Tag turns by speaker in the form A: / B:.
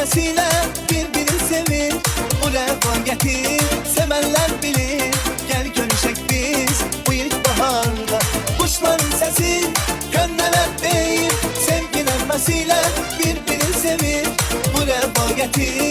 A: nefesiyle birbirini sevir. Bu refakati sevenler bilir. Gel görüşek biz bu ilkbaharda. Kuşların sesi gönlüne değil. Sevgi nefesiyle birbirini sevir. Bu refakati